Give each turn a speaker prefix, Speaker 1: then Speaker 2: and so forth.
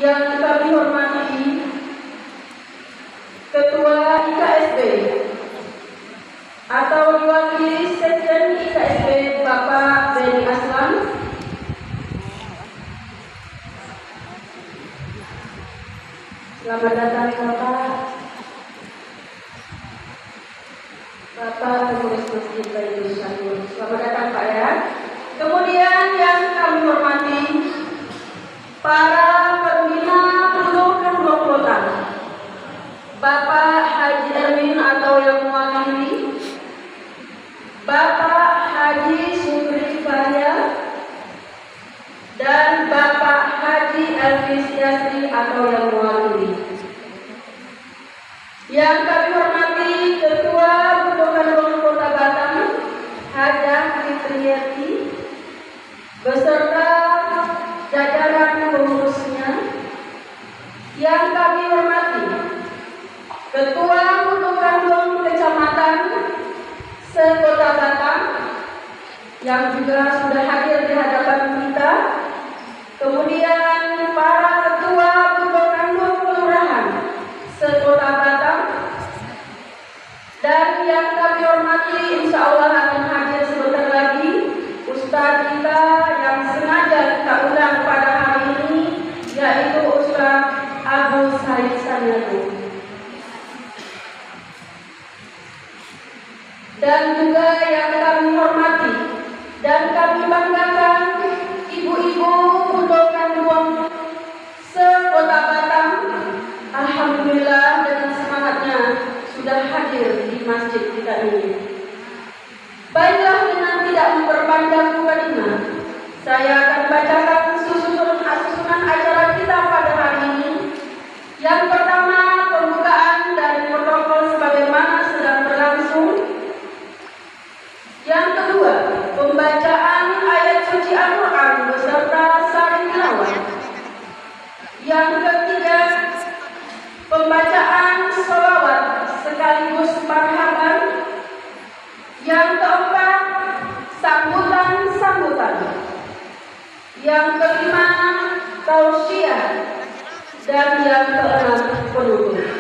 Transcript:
Speaker 1: Yang kami hormati Ketua IKSB atau diwakili Sekjen IKSB Bapak Benny Aslan, selamat datang Bapak Pengurus Masjid Baitul Syahur, selamat datang Pak ya. Kemudian yang kami hormati para pembina Pondok Kota, Bapak Haji Erwin atau yang mewakili, Bapak Haji Syukri Fahya, dan Bapak Haji Elvis Yasri atau yang mewakili. Yang kami hormati Ketua Pondok Kota Batam, Hajah Fitriati, beserta jajaran pengurusnya. Yang kami hormati Ketua Pondok Kecamatan se-Kota Batam yang juga sudah hadir di hadapan kita. Kemudian para ketua Pondok Kelurahan se-Kota Batam, dan yang kami hormati insya Allah akan hadir sebentar lagi Ustadz kita yang sengaja kita undang pada hari ini, yaitu Ustadz Abu Said Sanyago. Dan juga yang kami hormati dan kami banggakan ibu-ibu Pondok se-Kota Batam, alhamdulillah dengan semangatnya sudah hadir di masjid kita ini. Baiklah, dengan tidak memperpanjang mukadimah, saya akan bacakan susunan acara kita pada hari ini. Yang pertama, pembukaan dari protokol sebagaimana sedang berlangsung. Yang kedua, pembacaan ayat suci Al-Quran beserta saling tilawah. Yang ketiga, pembacaan sholawat sekaligus marhaban. Yang keempat, sambutan. Yang kelima, tausiah. Dan yang keenam, penutup.